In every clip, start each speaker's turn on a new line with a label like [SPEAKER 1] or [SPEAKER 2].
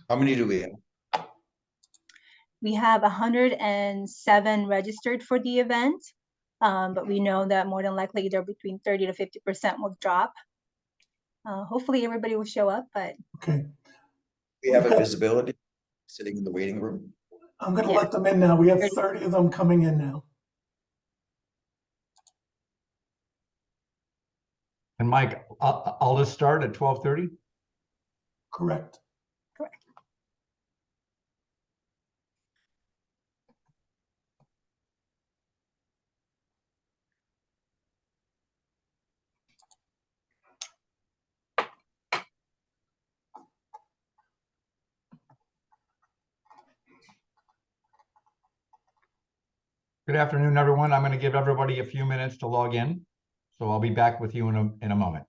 [SPEAKER 1] How many do we have?
[SPEAKER 2] We have 107 registered for the event, but we know that more than likely they're between 30 to 50% will drop. Hopefully everybody will show up, but
[SPEAKER 3] Okay.
[SPEAKER 1] We have a visibility sitting in the waiting room.
[SPEAKER 3] I'm going to let them in now. We have
[SPEAKER 2] 30.
[SPEAKER 3] 30 of them coming in now.
[SPEAKER 4] And Mike, I'll just start at 12:30.
[SPEAKER 3] Correct.
[SPEAKER 2] Correct.
[SPEAKER 4] Good afternoon, everyone. I'm going to give everybody a few minutes to log in. So I'll be back with you in a moment.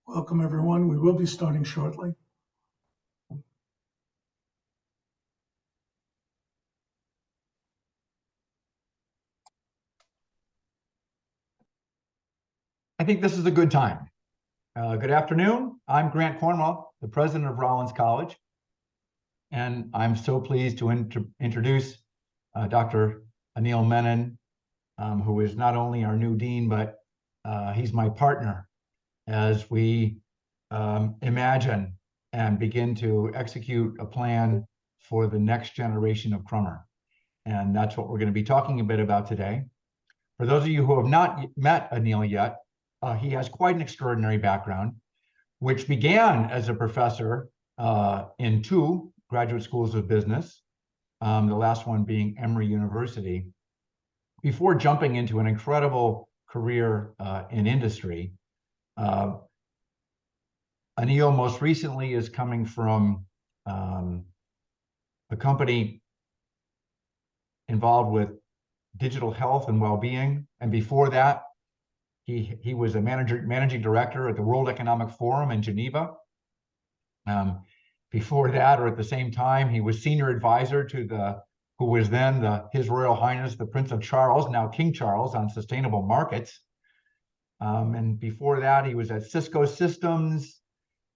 [SPEAKER 3] Welcome, everyone. We will be starting shortly.
[SPEAKER 4] I think this is a good time. Good afternoon. I'm Grant Cornwell, the president of Rollins College. And I'm so pleased to introduce Dr. Anil Menon, who is not only our new dean, but he's my partner as we imagine and begin to execute a plan for the next generation of Crummer. And that's what we're going to be talking a bit about today. For those of you who have not met Anil yet, he has quite an extraordinary background, which began as a professor in 2 graduate schools of business, the last one being Emory University, before jumping into an incredible career in industry. Anil most recently is coming from a company involved with digital health and well-being, and before that, he was a managing director at the World Economic Forum in Geneva. Before that, or at the same time, he was senior advisor to who was then His Royal Highness, the Prince of Charles, now King Charles, on sustainable markets. And before that, he was at Cisco Systems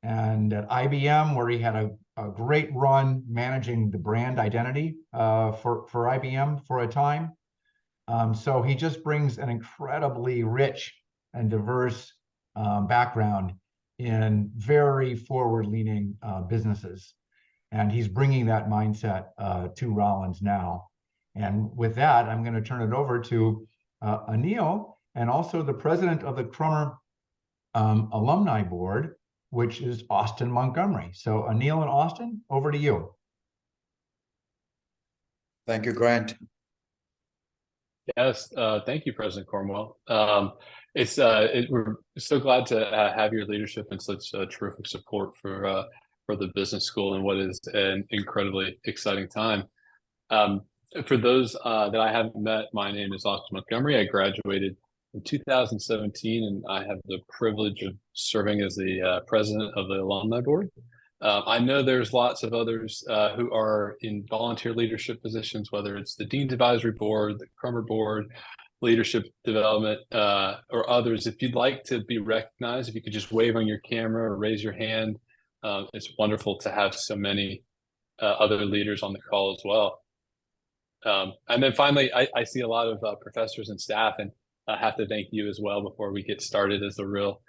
[SPEAKER 4] and at IBM, where he had a great run managing the brand identity for IBM for a time. So he just brings an incredibly rich and diverse background in very forward-leaning businesses. And he's bringing that mindset to Rollins now. And with that, I'm going to turn it over to Anil, and also the president of the Crummer Alumni Board, which is Austin Montgomery. So Anil and Austin, over to you.
[SPEAKER 1] Thank you, Grant.
[SPEAKER 5] Yes, thank you, President Cornwell. We're so glad to have your leadership and such terrific support for the business school and what is an incredibly exciting time. For those that I haven't met, my name is Austin Montgomery. I graduated in 2017, and I have the privilege of serving as the president of the alumni board. I know there's lots of others who are in volunteer leadership positions, whether it's the Dean's Advisory Board, the Crummer Board, Leadership Development, or others. If you'd like to be recognized, if you could just wave on your camera or raise your hand. It's wonderful to have so many other leaders on the call as well. And then finally, I see a lot of professors and staff, and I have to thank you as well before we get started as the real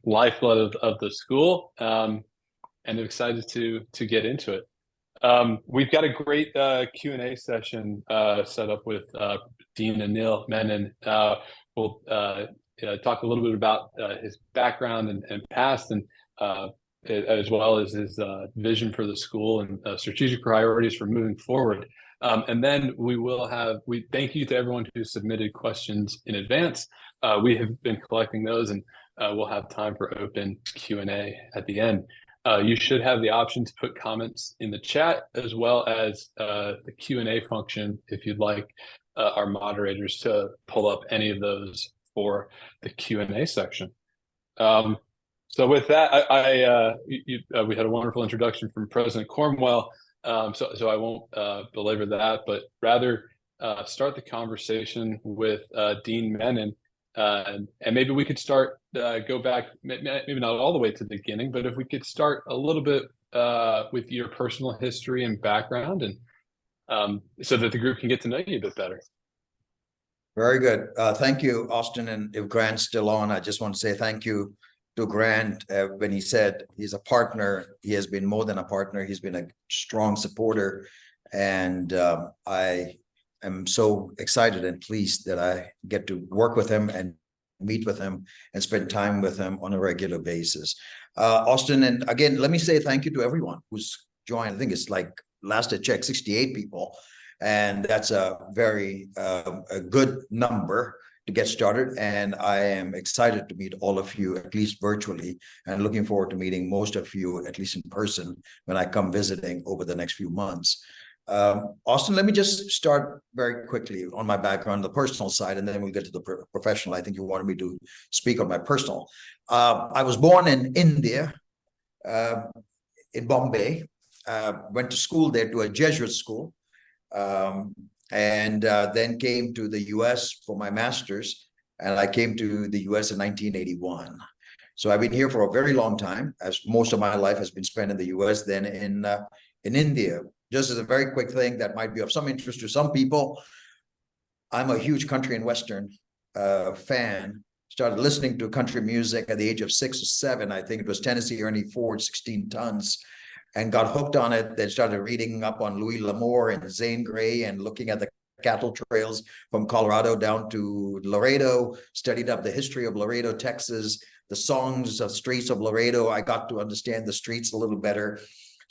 [SPEAKER 5] lifeblood of the school. And I'm excited to get into it. We've got a great Q&A session set up with Dean Anil Menon. We'll talk a little bit about his background and past, and as well as his vision for the school and strategic priorities for moving forward. And then we thank you to everyone who submitted questions in advance. We have been collecting those, and we'll have time for open Q&A at the end. You should have the option to put comments in the chat, as well as the Q&A function if you'd like our moderators to pull up any of those for the Q&A section. So with that, we had a wonderful introduction from President Cornwell, so I won't belabor that, but rather start the conversation with Dean Menon. And maybe we could start, go back, maybe not all the way to the beginning, but if we could start a little bit with your personal history and background, and so that the group can get to know you a bit better.
[SPEAKER 1] Very good. Thank you, Austin. And if Grant's still on, I just want to say thank you to Grant. When he said he's a partner, he has been more than a partner. He's been a strong supporter. And I'm so excited and pleased that I get to work with him and meet with him and spend time with him on a regular basis. Austin, and again, let me say thank you to everyone who's joined. I think it's like, last I checked, 68 people. And that's a very a good number to get started. And I am excited to meet all of you, at least virtually, and looking forward to meeting most of you, at least in person, when I come visiting over the next few months. Austin, let me just start very quickly on my background, the personal side, and then we'll get to the professional. I think you wanted me to speak on my personal. I was born in India, in Bombay, went to school there, to a Jesuit school, and then came to the US for my master's, and I came to the US in 1981. So I've been here for a very long time, as most of my life has been spent in the US, then in India. Just as a very quick thing that might be of some interest to some people, I'm a huge country and Western fan. Started listening to country music at the age of 6 or 7. I think it was Tennessee Ernie Ford, 16 Tons, and got hooked on it. Then started reading up on Louis L'Amour and Zane Grey and looking at the cattle trails from Colorado down to Laredo, studied up the history of Laredo, Texas, the songs of streets of Laredo. I got to understand the streets a little better.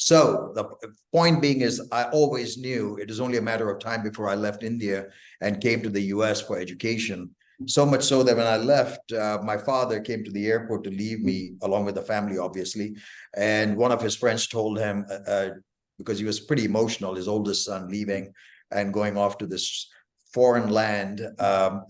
[SPEAKER 1] So the point being is, I always knew it was only a matter of time before I left India and came to the US for education. So much so that when I left, my father came to the airport to leave me, along with the family, obviously. And one of his friends told him, because he was pretty emotional, his oldest son leaving and going off to this foreign land.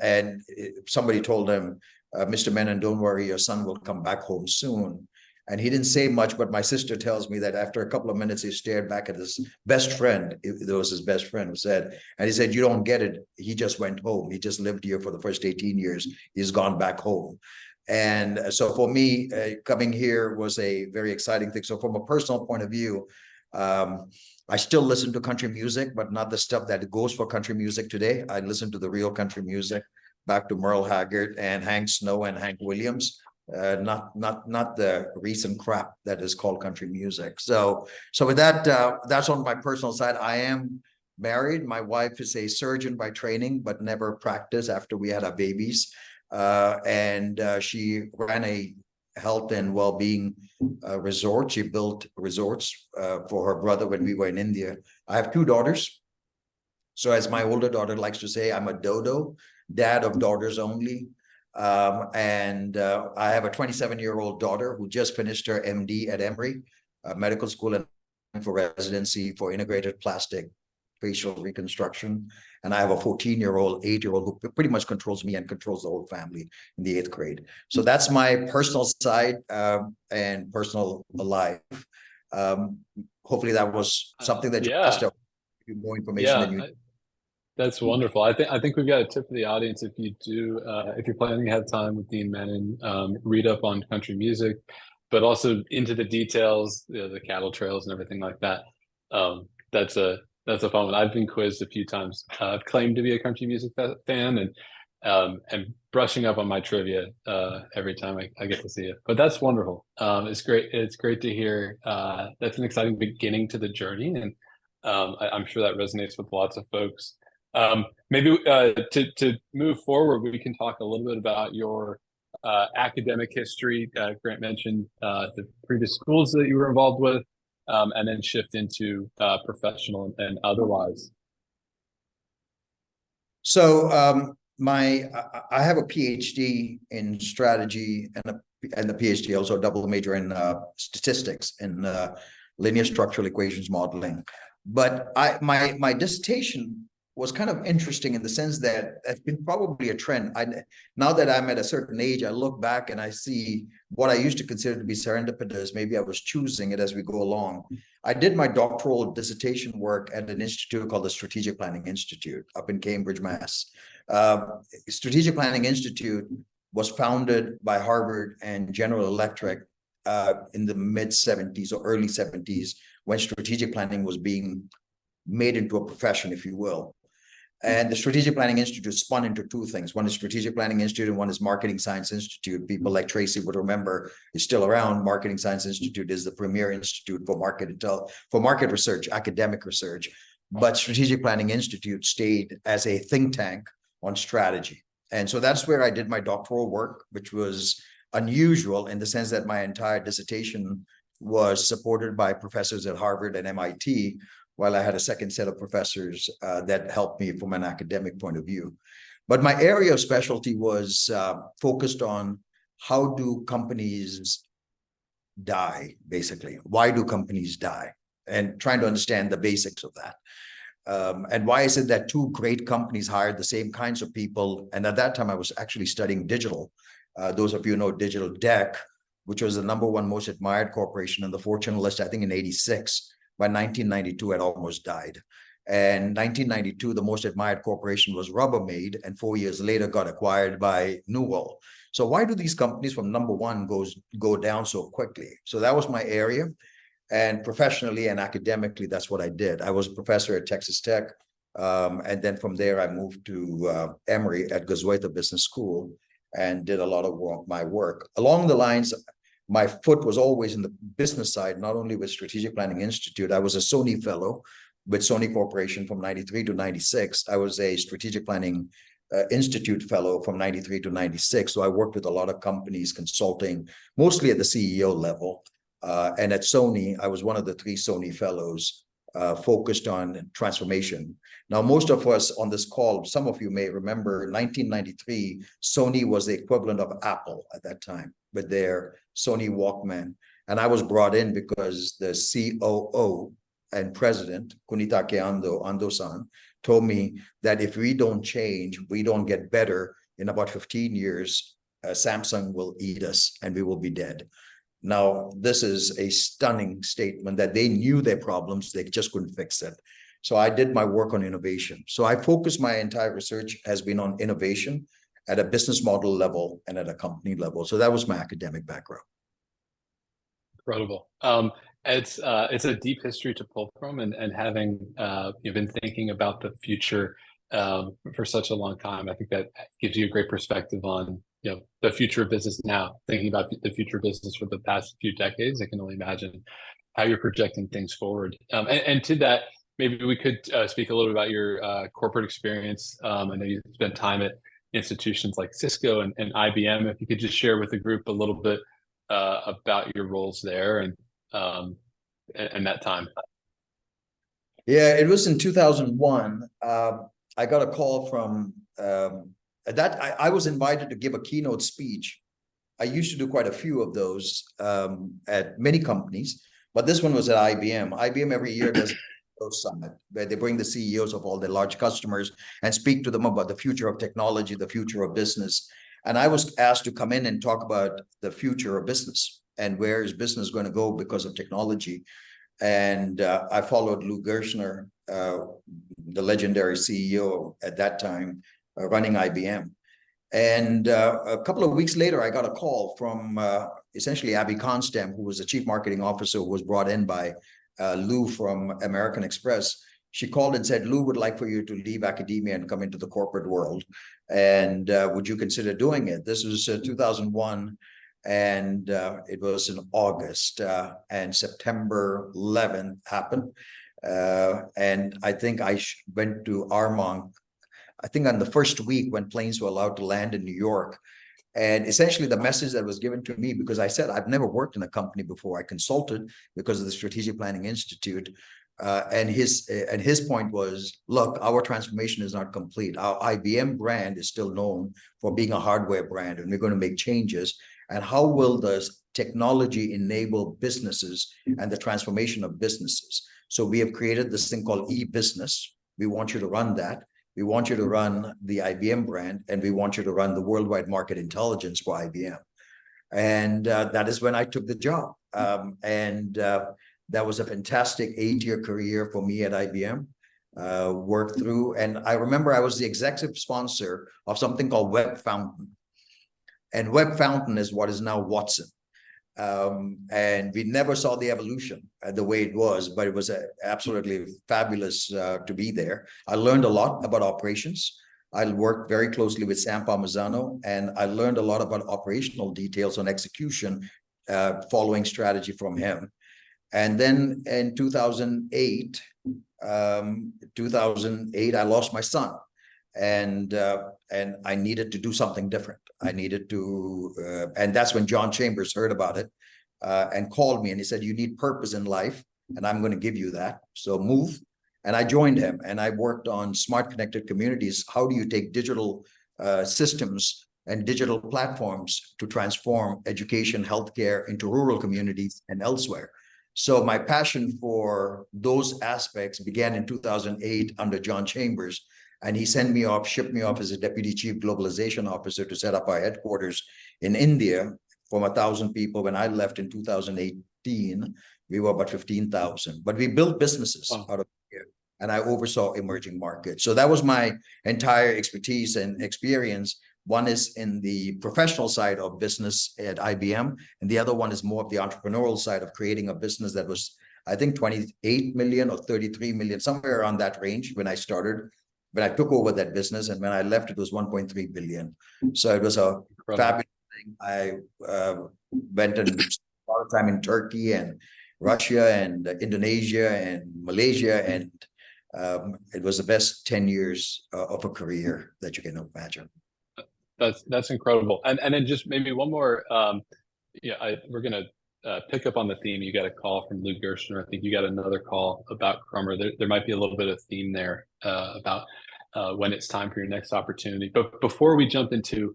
[SPEAKER 1] And somebody told him, Mr. Menon, don't worry, your son will come back home soon. And he didn't say much, but my sister tells me that after a couple of minutes, he stared back at his best friend. It was his best friend who said, and he said, you don't get it. He just went home. He just lived here for the first 18 years. He's gone back home. And so for me, coming here was a very exciting thing. So from a personal point of view, I still listen to country music, but not the stuff that goes for country music today. I listen to the real country music, back to Merle Haggard and Hank Snow and Hank Williams. Not the recent crap that is called country music. So with that, that's on my personal side. I am married. My wife is a surgeon by training, but never practiced after we had our babies. And she ran a health and well-being resort. She built resorts for her brother when we were in India. I have 2 daughters. So as my older daughter likes to say, I'm a dodo, dad of daughters only. And I have a 27-year-old daughter who just finished her MD at Emory Medical School and for residency for integrated plastic facial reconstruction. And I have a 14-year-old, 8-year-old who pretty much controls me and controls the whole family in the 8th grade. So that's my personal side and personal life. Hopefully that was something that you asked for more information than you.
[SPEAKER 5] That's wonderful. I think we've got a tip for the audience. If you do, if you're planning to have time with Dean Menon, read up on country music, but also into the details, the cattle trails and everything like that. That's a fun one. I've been quizzed a few times. I've claimed to be a country music fan and brushing up on my trivia every time I get to see it. But that's wonderful. It's great. It's great to hear. That's an exciting beginning to the journey, and I'm sure that resonates with lots of folks. Maybe to move forward, we can talk a little bit about your academic history. Grant mentioned the previous schools that you were involved with, and then shift into professional and otherwise.
[SPEAKER 1] So I have a PhD in strategy and a PhD, also a double major in statistics and linear structural equations modeling. But my dissertation was kind of interesting in the sense that it's been probably a trend. Now that I'm at a certain age, I look back and I see what I used to consider to be serendipitous. Maybe I was choosing it as we go along. I did my doctoral dissertation work at an institute called the Strategic Planning Institute up in Cambridge, Mass. Strategic Planning Institute was founded by Harvard and General Electric in the mid-70s or early 70s, when strategic planning was being made into a profession, if you will. And the Strategic Planning Institute spun into two things. One is Strategic Planning Institute and one is Marketing Science Institute. People like Tracy would remember is still around. Marketing Science Institute is the premier institute for market research, academic research. But Strategic Planning Institute stayed as a think tank on strategy. And so that's where I did my doctoral work, which was unusual in the sense that my entire dissertation was supported by professors at Harvard and MIT, while I had a second set of professors that helped me from an academic point of view. But my area of specialty was focused on how do companies die, basically. Why do companies die? And trying to understand the basics of that. And why is it that two great companies hired the same kinds of people? And at that time, I was actually studying digital. Those of you know Digital Deck, which was the #1 most admired corporation on the Fortune list, I think in '86. By 1992, it almost died. And 1992, the most admired corporation was Rubbermaid, and 4 years later got acquired by Newell. So why do these companies from #1 go down so quickly? So that was my area. And professionally and academically, that's what I did. I was a professor at Texas Tech. And then from there, I moved to Emory at Gozueta Business School and did a lot of my work. Along the lines, my foot was always in the business side, not only with Strategic Planning Institute. I was a Sony fellow with Sony Corporation from 93 to 96. I was a Strategic Planning Institute fellow from 93 to 96. So I worked with a lot of companies consulting, mostly at the CEO level. And at Sony, I was one of the 3 Sony fellows focused on transformation. Now, most of us on this call, some of you may remember 1993, Sony was the equivalent of Apple at that time with their Sony Walkman. And I was brought in because the COO and president, Kunitake Ando-san, told me that if we don't change, we don't get better, in about 15 years, Samsung will eat us and we will be dead. Now, this is a stunning statement that they knew their problems, they just couldn't fix it. So I did my work on innovation. So I focused, my entire research has been on innovation at a business model level and at a company level. So that was my academic background.
[SPEAKER 5] Incredible. It's a deep history to pull from, and having you've been thinking about the future for such a long time. I think that gives you a great perspective on the future of business now. Thinking about the future of business for the past few decades, I can only imagine how you're projecting things forward. And to that, maybe we could speak a little bit about your corporate experience. I know you spent time at institutions like Cisco and IBM. If you could just share with the group a little bit about your roles there and that time.
[SPEAKER 1] Yeah, it was in 2001. I got a call from I was invited to give a keynote speech. I used to do quite a few of those at many companies, but this one was at IBM. IBM every year does Summit, where they bring the CEOs of all their large customers and speak to them about the future of technology, the future of business. And I was asked to come in and talk about the future of business and where is business going to go because of technology. And I followed Lou Gerstner, the legendary CEO at that time, running IBM. And a couple of weeks later, I got a call from essentially Abby Constam, who was the chief marketing officer, who was brought in by Lou from American Express. She called and said, Lou would like for you to leave academia and come into the corporate world. And would you consider doing it? This was 2001. And it was in August, and September 11th happened. And I think I went to Armonk, I think on the first week when planes were allowed to land in New York. And essentially the message that was given to me, because I said, I've never worked in a company before. I consulted because of the Strategic Planning Institute. And his point was, look, our transformation is not complete. Our IBM brand is still known for being a hardware brand, and we're going to make changes. And how will the technology enable businesses and the transformation of businesses? So we have created this thing called e-business. We want you to run that. We want you to run the IBM brand, and we want you to run the worldwide market intelligence for IBM. And that is when I took the job. That was a fantastic 8-year career for me at IBM. Worked through, and I remember I was the executive sponsor of something called Web Fountain. And Web Fountain is what is now Watson. And we never saw the evolution the way it was, but it was absolutely fabulous to be there. I learned a lot about operations. I worked very closely with Sam Palmisano, and I learned a lot about operational details on execution, following strategy from him. And then in 2008, I lost my son, and I needed to do something different. I needed to, and that's when John Chambers heard about it and called me, and he said, you need purpose in life, and I'm going to give you that. So move. And I joined him, and I worked on smart connected communities. How do you take digital systems and digital platforms to transform education, healthcare into rural communities and elsewhere? So my passion for those aspects began in 2008 under John Chambers, and he sent me off, shipped me off as a deputy chief globalization officer to set up our headquarters in India from 1,000 people. When I left in 2018, we were about 15,000, but we built businesses out of here, and I oversaw emerging markets. So that was my entire expertise and experience. One is in the professional side of business at IBM, and the other one is more of the entrepreneurial side of creating a business that was, I think, 28 million or 33 million, somewhere around that range when I started. When I took over that business, and when I left, it was 1.3 billion. So it was a fabulous thing. I went and spent a lot of time in Turkey and Russia and Indonesia and Malaysia, and it was the best 10 years of a career that you can imagine.
[SPEAKER 5] That's incredible. And then just maybe one more. We're gonna pick up on the theme. You got a call from Lou Gerstner. I think you got another call about Crummer. There might be a little bit of theme there about when it's time for your next opportunity. But before we jump into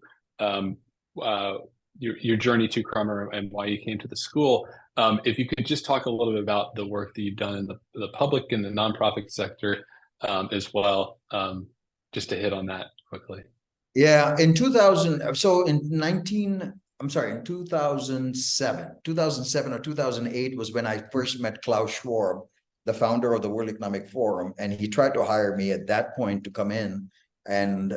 [SPEAKER 5] your journey to Crummer and why you came to the school, if you could just talk a little bit about the work that you've done in the public and the nonprofit sector as well, just to hit on that quickly.
[SPEAKER 1] Yeah, in 2000, so in 2007 or 2008 was when I first met Klaus Schwab, the founder of the World Economic Forum, and he tried to hire me at that point to come in and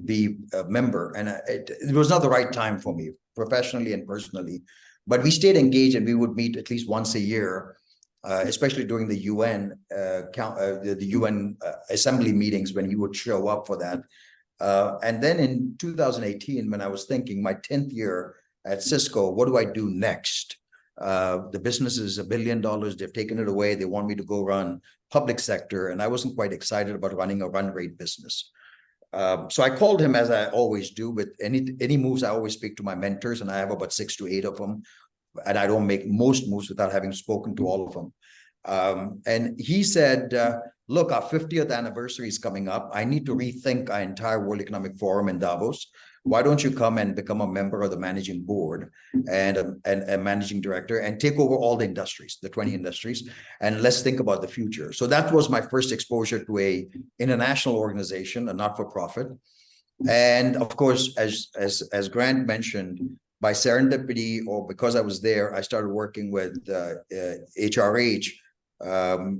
[SPEAKER 1] be a member. And it was not the right time for me, professionally and personally, but we stayed engaged, and we would meet at least once a year, especially during the UN assembly meetings when he would show up for that. And then in 2018, when I was thinking my 10th year at Cisco, what do I do next? The business is $1 billion. They've taken it away. They want me to go run public sector. And I wasn't quite excited about running a run rate business. So I called him, as I always do with any moves. I always speak to my mentors, and I have about 6 to 8 of them. And I don't make most moves without having spoken to all of them. And he said, look, our 50th anniversary is coming up. I need to rethink our entire World Economic Forum in Davos. Why don't you come and become a member of the managing board and a managing director and take over all the industries, the 20 industries, and let's think about the future. So that was my first exposure to a international organization, a not-for-profit. And of course, as Grant mentioned, by serendipity or because I was there, I started working with HRH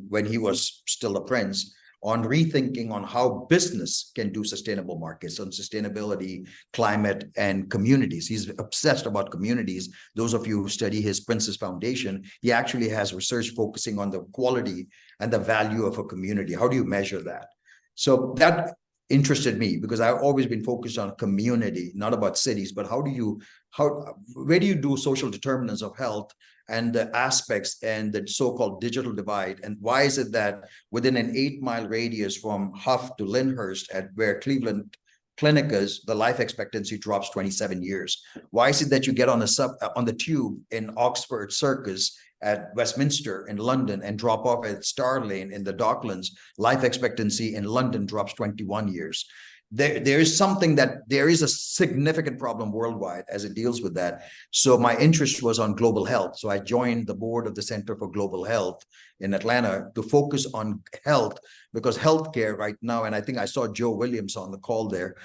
[SPEAKER 1] when he was still a prince, on rethinking on how business can do sustainable markets, on sustainability, climate, and communities. He's obsessed about communities. Those of you who study his Prince's Foundation, he actually has research focusing on the quality and the value of a community. How do you measure that? So that interested me because I've always been focused on community, not about cities, but where do you do social determinants of health and the aspects and the so-called digital divide? And why is it that within an 8-mile radius from Huff to Lyndhurst, at where Cleveland Clinic is, the life expectancy drops 27 years? Why is it that you get on the tube in Oxford Circus at Westminster in London and drop off at Star Lane in the Docklands, life expectancy in London drops 21 years? There is a significant problem worldwide as it deals with that. So my interest was on global health. So I joined the board of the Center for Global Health in Atlanta to focus on health, because healthcare right now, and I think I saw Joe Williams on the call there,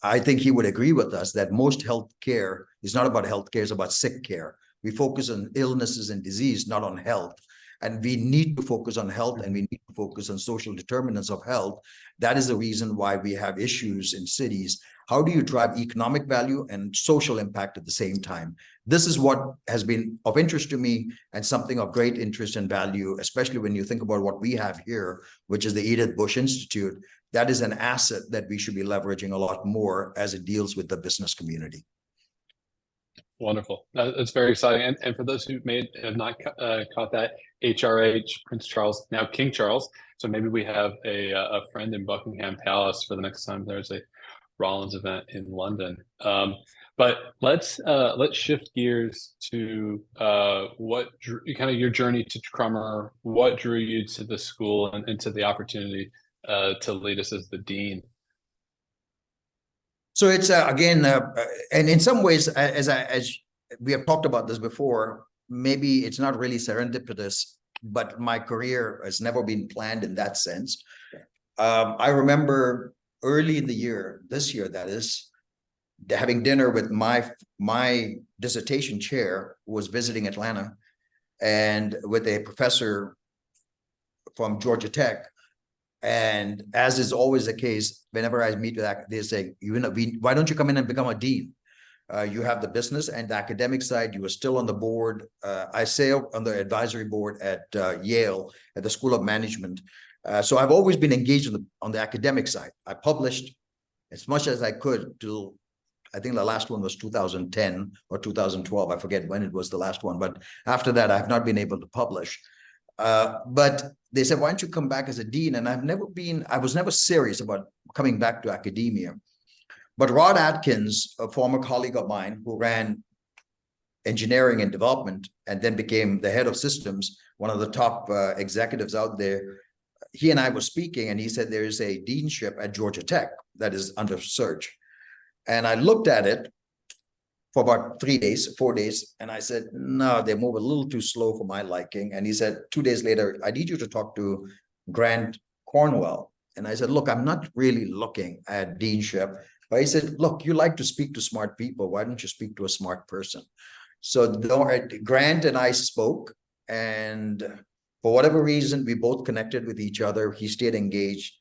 [SPEAKER 1] I think he would agree with us that most healthcare is not about healthcare, it's about sick care. We focus on illnesses and disease, not on health. And we need to focus on health, and we need to focus on social determinants of health. That is the reason why we have issues in cities. How do you drive economic value and social impact at the same time? This is what has been of interest to me and something of great interest and value, especially when you think about what we have here, which is the Edith Bush Institute. That is an asset that we should be leveraging a lot more as it deals with the business community.
[SPEAKER 5] Wonderful. That's very exciting. And for those who may have not caught that, HRH, Prince Charles, now King Charles. So maybe we have a friend in Buckingham Palace for the next time there's a Rollins event in London. But let's shift gears to what drew, kind of your journey to Crummer. What drew you to the school and to the opportunity to lead us as the dean?
[SPEAKER 1] So it's again, and in some ways, as we have talked about this before, maybe it's not really serendipitous, but my career has never been planned in that sense. I remember early in the year, this year that is, having dinner with my dissertation chair who was visiting Atlanta, and with a professor from Georgia Tech. And as is always the case, whenever I meet with that, they say, why don't you come in and become a dean? You have the business and the academic side. You were still on the board. I say on the advisory board at Yale, at the School of Management. So I've always been engaged on the academic side. I published as much as I could till, I think the last one was 2010 or 2012. I forget when it was the last one. But after that, I've not been able to publish. But they said, why don't you come back as a dean? And I was never serious about coming back to academia. But Rod Atkins, a former colleague of mine who ran engineering and development and then became the head of systems, one of the top executives out there, he and I were speaking, and he said there is a deanship at Georgia Tech that is under search. And I looked at it for about 4 days. And I said, no, they move a little too slow for my liking. And he said, 2 days later, I need you to talk to Grant Cornwell. And I said, look, I'm not really looking at deanship. But he said, look, you like to speak to smart people. Why don't you speak to a smart person? So Grant and I spoke, and for whatever reason, we both connected with each other. He stayed engaged.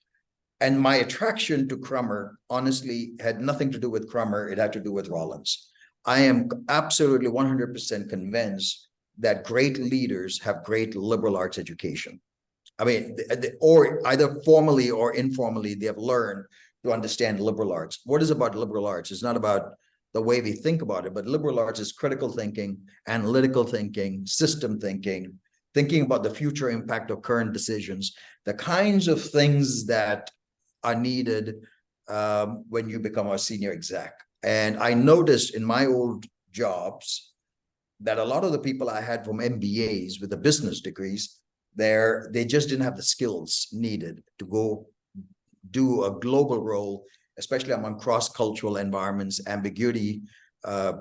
[SPEAKER 1] And my attraction to Crummer, honestly, had nothing to do with Crummer. It had to do with Rollins. I am absolutely 100% convinced that great leaders have great liberal arts education. I mean, or either formally or informally, they have learned to understand liberal arts. What is about liberal arts? It's not about the way we think about it, but liberal arts is critical thinking, analytical thinking, system thinking, thinking about the future impact of current decisions, the kinds of things that are needed when you become a senior exec. And I noticed in my old jobs that a lot of the people I had from MBAs with the business degrees, they just didn't have the skills needed to go do a global role, especially among cross-cultural environments, ambiguity,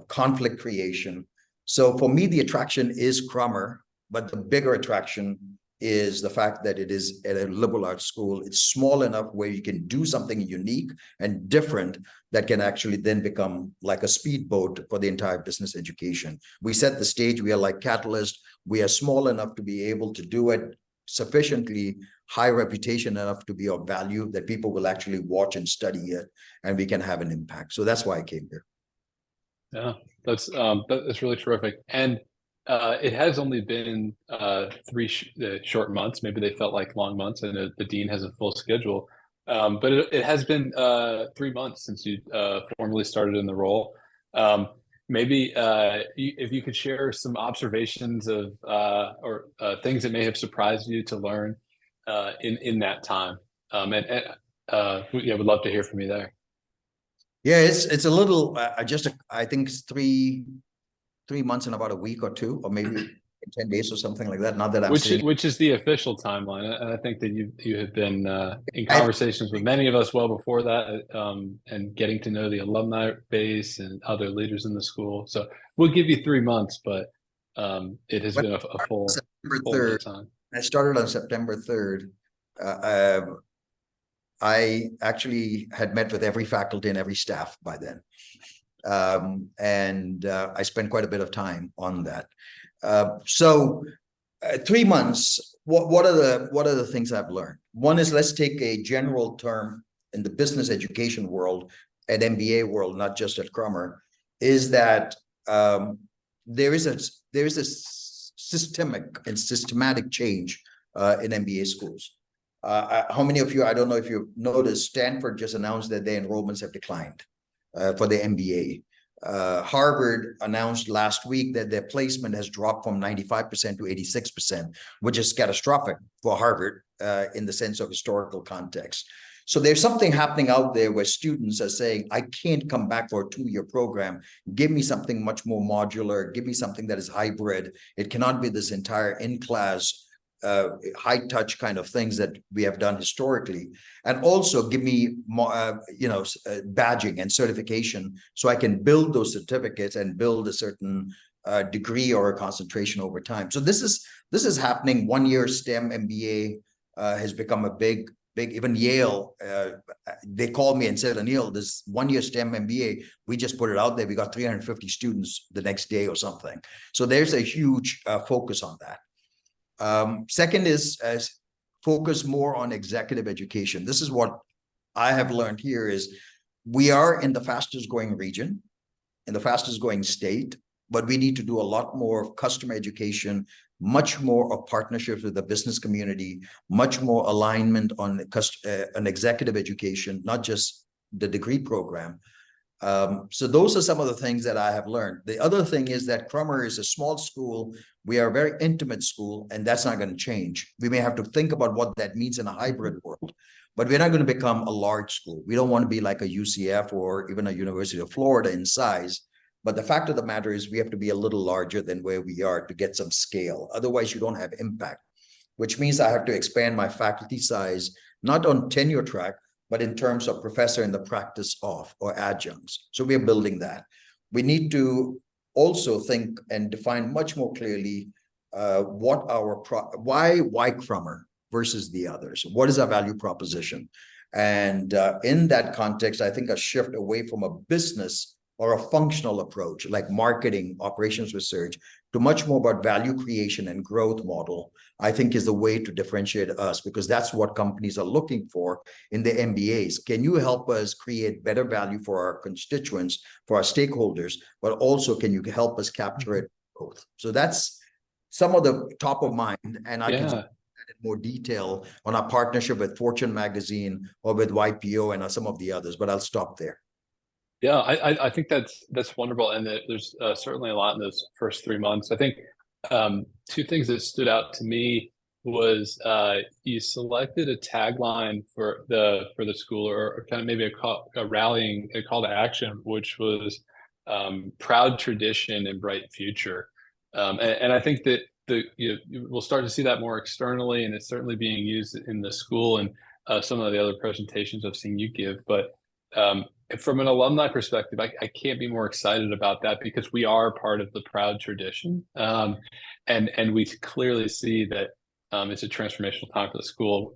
[SPEAKER 1] conflict creation. So for me, the attraction is Crummer, but the bigger attraction is the fact that it is at a liberal arts school. It's small enough where you can do something unique and different that can actually then become like a speedboat for the entire business education. We set the stage. We are like Catalyst. We are small enough to be able to do it sufficiently high reputation enough to be of value that people will actually watch and study it, and we can have an impact. So that's why I came here.
[SPEAKER 5] Yeah, that's really terrific. And it has only been three short months. Maybe they felt like long months, and the dean has a full schedule. But it has been 3 months since you formally started in the role. Maybe if you could share some observations of or things that may have surprised you to learn in that time. Yeah, would love to hear from you there.
[SPEAKER 1] Yeah, it's a little, I think it's three months and about a week or two, or maybe 10 days or something like that. Not that I'm
[SPEAKER 5] which is the official timeline. And I think that you have been in conversations with many of us well before that, and getting to know the alumni base and other leaders in the school. So we'll give you 3 months, but it has been a full bit of time.
[SPEAKER 1] I started on September 3rd. I actually had met with every faculty and every staff by then. I spent quite a bit of time on that. 3 months, what are the things I've learned? One is, let's take a general term in the business education world, at MBA world, not just at Crummer, is that there is a systemic and systematic change in MBA schools. How many of you, I don't know if you've noticed, Stanford just announced that their enrollments have declined for the MBA. Harvard announced last week that their placement has dropped from 95% to 86%, which is catastrophic for Harvard in the sense of historical context. So there's something happening out there where students are saying, I can't come back for a 2-year program. Give me something much more modular. Give me something that is hybrid. It cannot be this entire in-class high touch kind of things that we have done historically, and also give me more, badging and certification so I can build those certificates and build a certain degree or a concentration over time. So this is happening. 1-year STEM MBA has become a big, even Yale, they called me and said, Anil, this 1-year STEM MBA, we just put it out there. We got 350 students the next day or something. So there's a huge focus on that. Second is focus more on executive education. This is what I have learned here is we are in the fastest growing region, in the fastest growing state, but we need to do a lot more of customer education, much more of partnerships with the business community, much more alignment on an executive education, not just the degree program. So those are some of the things that I have learned. The other thing is that Crummer is a small school. We are a very intimate school, and that's not going to change. We may have to think about what that means in a hybrid world, but we're not going to become a large school. We don't want to be like a UCF or even a University of Florida in size. But the fact of the matter is we have to be a little larger than where we are to get some scale. Otherwise, you don't have impact, which means I have to expand my faculty size, not on tenure track, but in terms of professor in the practice of or adjuncts. So we are building that. We need to also think and define much more clearly what our why Crummer versus the others. What is our value proposition? And in that context, I think a shift away from a business or a functional approach like marketing, operations research, to much more about value creation and growth model, I think is the way to differentiate us, because that's what companies are looking for in the MBAs. Can you help us create better value for our constituents, for our stakeholders, but also can you help us capture it both? So that's some of the top of mind, and I can add more detail on our partnership with Fortune magazine or with YPO and some of the others, but I'll stop there.
[SPEAKER 5] Yeah, I think that's wonderful, and there's certainly a lot in those first 3 months. I think 2 things that stood out to me was you selected a tagline for the school, or kind of maybe a call to action, which was proud tradition and bright future. And I think that we'll start to see that more externally, and it's certainly being used in the school and some of the other presentations I've seen you give. But from an alumni perspective, I can't be more excited about that, because we are part of the proud tradition, and we clearly see that it's a transformational time for the school,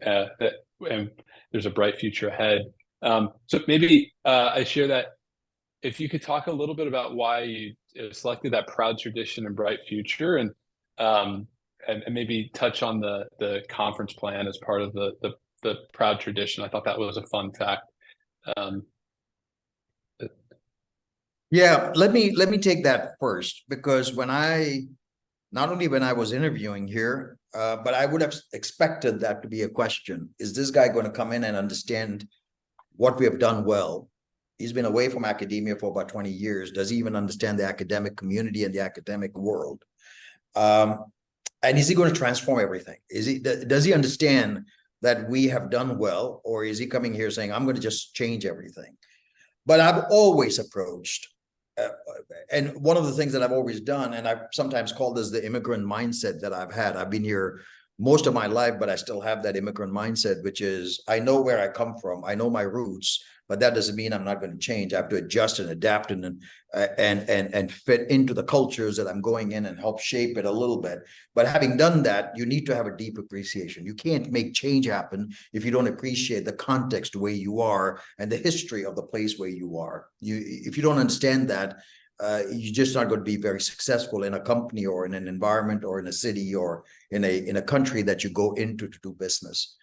[SPEAKER 5] and there's a bright future ahead. So maybe I share that. If you could talk a little bit about why you selected that proud tradition and bright future, and maybe touch on the conference plan as part of the proud tradition. I thought that was a fun fact.
[SPEAKER 1] Yeah, let me take that first, because not only when I was interviewing here, but I would have expected that to be a question. Is this guy going to come in and understand what we have done well? He's been away from academia for about 20 years. Does he even understand the academic community and the academic world? And is he going to transform everything? Does he understand that we have done well, or is he coming here saying, I'm going to just change everything? But I've always approached, and one of the things that I've always done, and I've sometimes called this the immigrant mindset that I've had. I've been here most of my life, but I still have that immigrant mindset, which is I know where I come from, I know my roots, but that doesn't mean I'm not going to change. I have to adjust and adapt and fit into the cultures that I'm going in and help shape it a little bit. But having done that, you need to have a deep appreciation. You can't make change happen if you don't appreciate the context where you are and the history of the place where you are. If you don't understand that, you're just not going to be very successful in a company or in an environment or in a city or in a country that you go into to do business.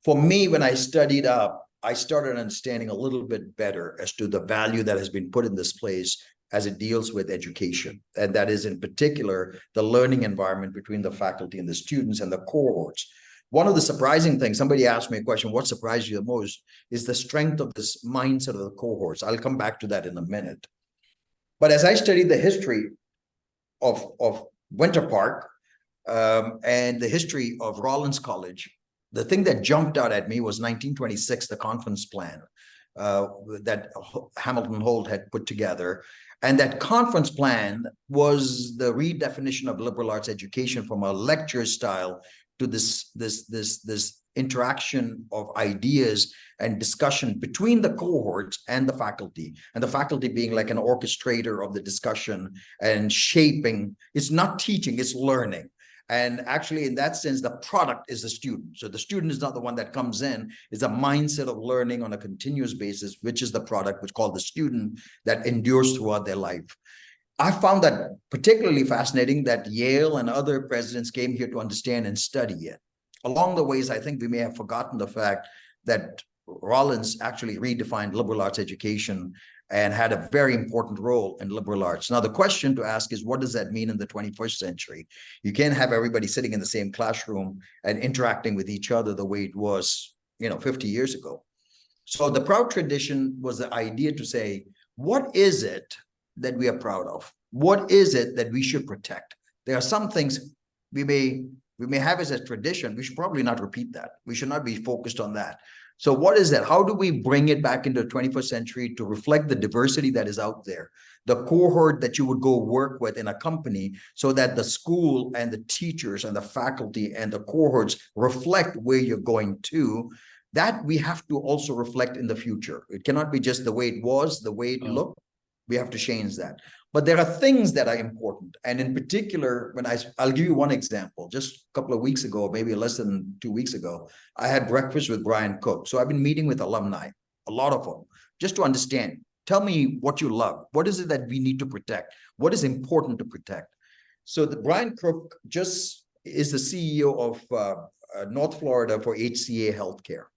[SPEAKER 1] For me, when I studied up, I started understanding a little bit better as to the value that has been put in this place as it deals with education. And that is in particular, the learning environment between the faculty and the students and the cohorts. One of the surprising things, somebody asked me a question, what surprised you the most, is the strength of this mindset of the cohorts. I'll come back to that in a minute. But as I studied the history of Winter Park and the history of Rollins College, the thing that jumped out at me was 1926, the conference plan that Hamilton Holt had put together. And that conference plan was the redefinition of liberal arts education from a lecture style to this interaction of ideas and discussion between the cohorts and the faculty being like an orchestrator of the discussion and shaping. It's not teaching, it's learning. And actually, in that sense, the product is the student. So the student is not the one that comes in. It's a mindset of learning on a continuous basis, which is the product, which is called the student, that endures throughout their life. I found that particularly fascinating that Yale and other presidents came here to understand and study it. Along the ways, I think we may have forgotten the fact that Rollins actually redefined liberal arts education and had a very important role in liberal arts. Now, the question to ask is, what does that mean in the 21st century? You can't have everybody sitting in the same classroom and interacting with each other the way it was, 50 years ago. So the proud tradition was the idea to say, what is it that we are proud of? What is it that we should protect? There are some things we may have as a tradition. We should probably not repeat that. We should not be focused on that. So what is that? How do we bring it back into the 21st century to reflect the diversity that is out there, the cohort that you would go work with in a company, so that the school and the teachers and the faculty and the cohorts reflect where you're going to? That we have to also reflect in the future. It cannot be just the way it was, the way it looked. We have to change that. But there are things that are important. And in particular, I'll give you one example. Just a couple of weeks ago, maybe less than 2 weeks ago, I had breakfast with Brian Cook. So I've been meeting with alumni, a lot of them, just to understand. Tell me what you love. What is it that we need to protect? What is important to protect? So Brian Cook just is the CEO of North Florida for HCA Healthcare.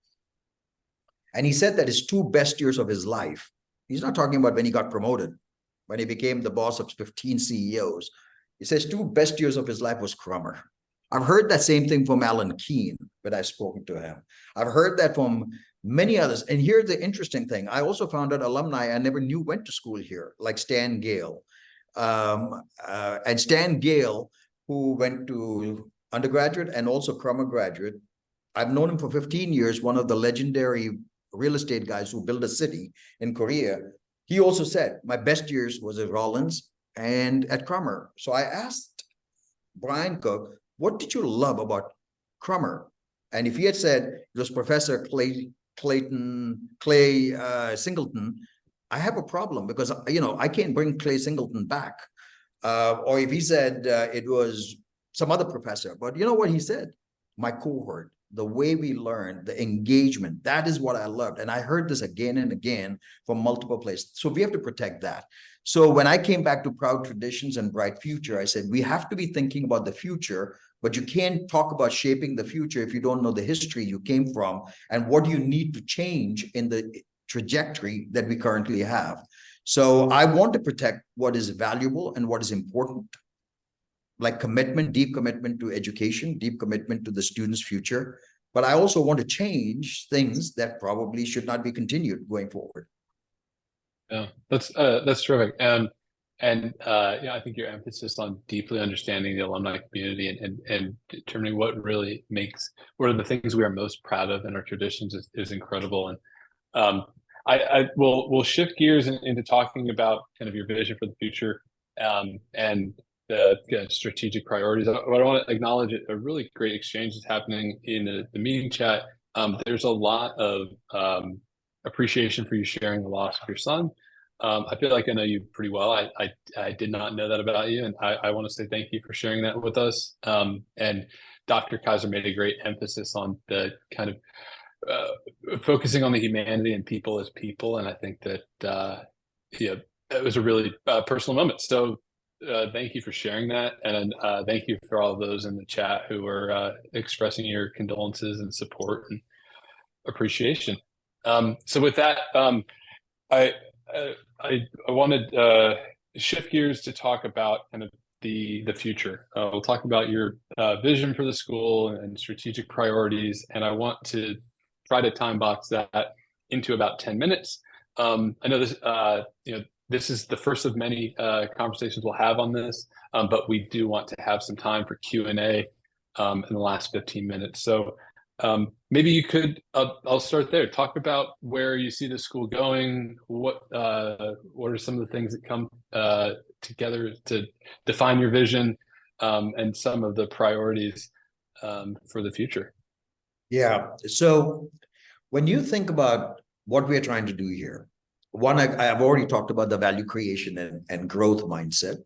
[SPEAKER 1] And he said that his 2 best years of his life, he's not talking about when he got promoted, when he became the boss of 15 CEOs. He says 2 best years of his life was Crummer. I've heard that same thing from Alan Keene, but I've spoken to him. I've heard that from many others. And here's the interesting thing. I also found out alumni I never knew went to school here, like Stan Gale. And Stan Gale, who went to undergraduate and also Crummer graduate. I've known him for 15 years, one of the legendary real estate guys who built a city in Korea. He also said, my best years was at Rollins and at Crummer. So I asked Brian Cook, what did you love about Crummer? And if he had said it was Professor Clay Singleton, I have a problem because, you know, I can't bring Clay Singleton back. Or if he said it was some other professor, but you know what he said? My cohort, the way we learn, the engagement, that is what I loved. And I heard this again and again from multiple places. So we have to protect that. So when I came back to Proud Traditions and Bright Future, I said, we have to be thinking about the future, but you can't talk about shaping the future if you don't know the history you came from and what do you need to change in the trajectory that we currently have. So I want to protect what is valuable and what is important, like commitment, deep commitment to education, deep commitment to the student's future. But I also want to change things that probably should not be continued going forward.
[SPEAKER 5] Yeah, that's terrific. Yeah, I think your emphasis on deeply understanding the alumni community and determining what really what are the things we are most proud of in our traditions is incredible. And we'll shift gears into talking about kind of your vision for the future and the strategic priorities. But I want to acknowledge a really great exchange that's happening in the meeting chat. There's a lot of appreciation for you sharing the loss of your son. I feel like I know you pretty well. I did not know that about you, and I want to say thank you for sharing that with us. And Dr. Kaiser made a great emphasis on the kind of focusing on the humanity and people as people, and I think that it was a really personal moment. So thank you for sharing that, and thank you for all of those in the chat who are expressing your condolences and support and appreciation. So with that, I wanted to shift gears to talk about kind of the future. We'll talk about your vision for the school and strategic priorities, and I want to try to time box that into about 10 minutes. I know this, this is the first of many conversations we'll have on this, but we do want to have some time for Q&A in the last 15 minutes. So maybe you could, I'll start there. Talk about where you see the school going. What are some of the things that come together to define your vision and some of the priorities for the future?
[SPEAKER 1] Yeah. So when you think about what we are trying to do here, one, I've already talked about the value creation and growth mindset.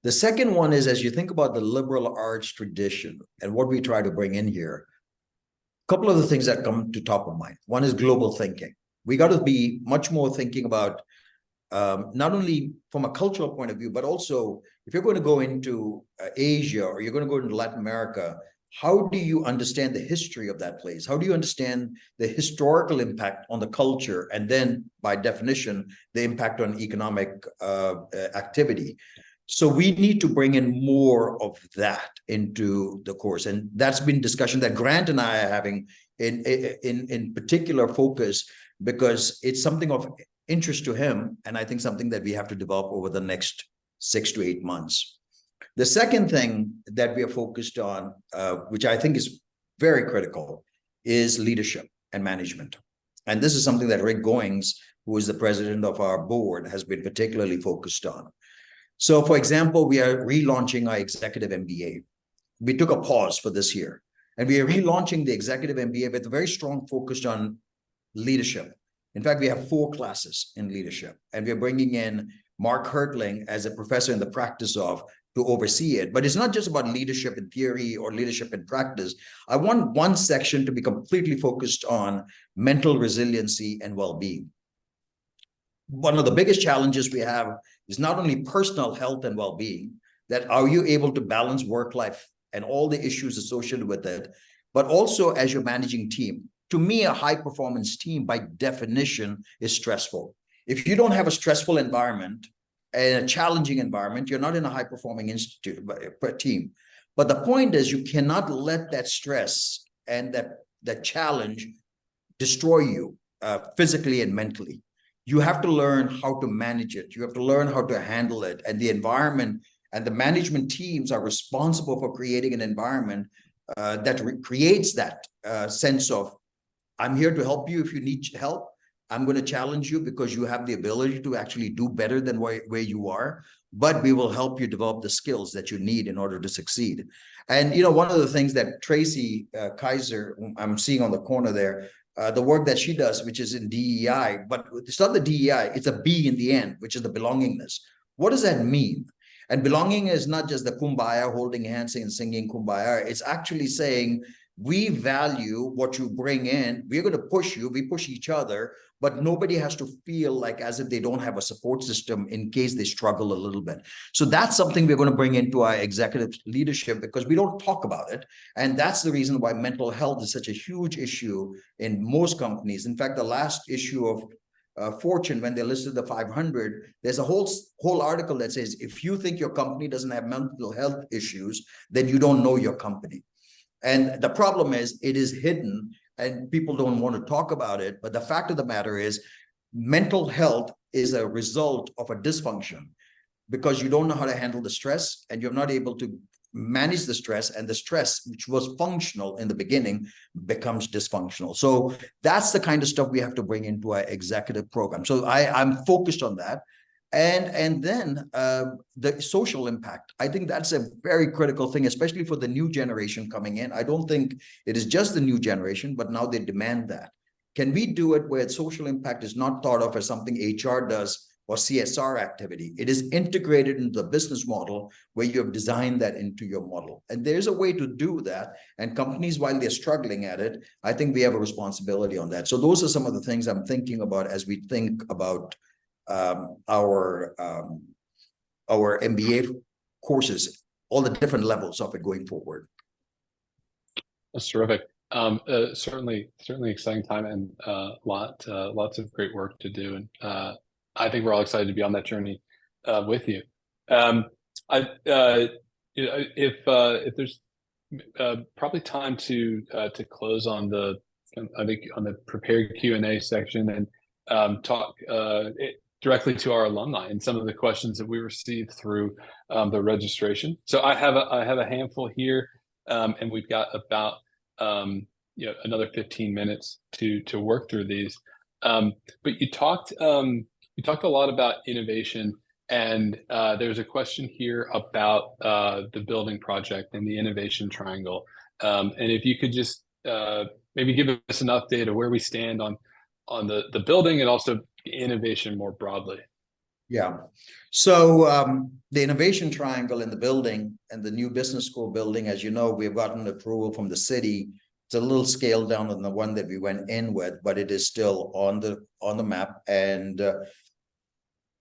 [SPEAKER 1] The second one is, as you think about the liberal arts tradition and what we try to bring in here, a couple of the things that come to top of mind. One is global thinking. We got to be much more thinking about not only from a cultural point of view, but also if you're going to go into Asia or you're going to go into Latin America, how do you understand the history of that place? How do you understand the historical impact on the culture? And then by definition, the impact on economic activity. So we need to bring in more of that into the course. And that's been discussion that Grant and I are having in particular focus, because it's something of interest to him. And I think something that we have to develop over the next 6 to 8 months. The second thing that we are focused on, which I think is very critical, is leadership and management. And this is something that Rick Goings, who is the president of our board, has been particularly focused on. So, for example, we are relaunching our executive MBA. We took a pause for this year, and we are relaunching the executive MBA with a very strong focus on leadership. In fact, we have 4 classes in leadership, and we are bringing in Mark Hertling as a professor in the practice of to oversee it. But it's not just about leadership in theory or leadership in practice. I want one section to be completely focused on mental resiliency and well-being. One of the biggest challenges we have is not only personal health and well-being, that are you able to balance work life and all the issues associated with it, but also as you're managing team. To me, a high performance team by definition is stressful. If you don't have a stressful environment and a challenging environment, you're not in a high performing team. But the point is, you cannot let that stress and that challenge destroy you physically and mentally. You have to learn how to manage it. You have to learn how to handle it. And the environment and the management teams are responsible for creating an environment that creates that sense of, I'm here to help you if you need help. I'm going to challenge you because you have the ability to actually do better than where you are. but we will help you develop the skills that you need in order to succeed. And, you know, one of the things that Tracy Kaiser, I'm seeing on the corner there, the work that she does, which is in DEI, but it's not the DEI, it's a B in the end, which is the belongingness. What does that mean? And belonging is not just the kumbaya, holding hands and singing kumbaya. It's actually saying, we value what you bring in. We're going to push you. We push each other, but nobody has to feel like as if they don't have a support system in case they struggle a little bit. So that's something we're going to bring into our executive leadership because we don't talk about it. And that's the reason why mental health is such a huge issue in most companies. In fact, the last issue of Fortune, when they listed the 500, there's a whole article that says, if you think your company doesn't have mental health issues, then you don't know your company. And the problem is it is hidden and people don't want to talk about it. But the fact of the matter is mental health is a result of a dysfunction because you don't know how to handle the stress and you're not able to manage the stress, and the stress, which was functional in the beginning, becomes dysfunctional. So that's the kind of stuff we have to bring into our executive program. So I'm focused on that. And then the social impact. I think that's a very critical thing, especially for the new generation coming in. I don't think it is just the new generation, but now they demand that. Can we do it where social impact is not thought of as something HR does or CSR activity? It is integrated into the business model where you have designed that into your model. And there's a way to do that. And companies, while they're struggling at it, I think we have a responsibility on that. So those are some of the things I'm thinking about as we think about our MBA courses, all the different levels of it going forward.
[SPEAKER 5] That's terrific. Certainly exciting time and lots of great work to do. And I think we're all excited to be on that journey with you. If there's probably time to close on the prepared Q&A section and talk directly to our alumni and some of the questions that we received through the registration. So I have a handful here, and we've got about another 15 minutes to work through these. But you talked a lot about innovation, and there's a question here about the building project and the innovation triangle. And if you could just maybe give us an update of where we stand on the building and also innovation more broadly.
[SPEAKER 1] Yeah. So the innovation triangle in the building and the new business school building, as you know, we've gotten approval from the city. It's a little scaled down on the one that we went in with, but it is still on the map. And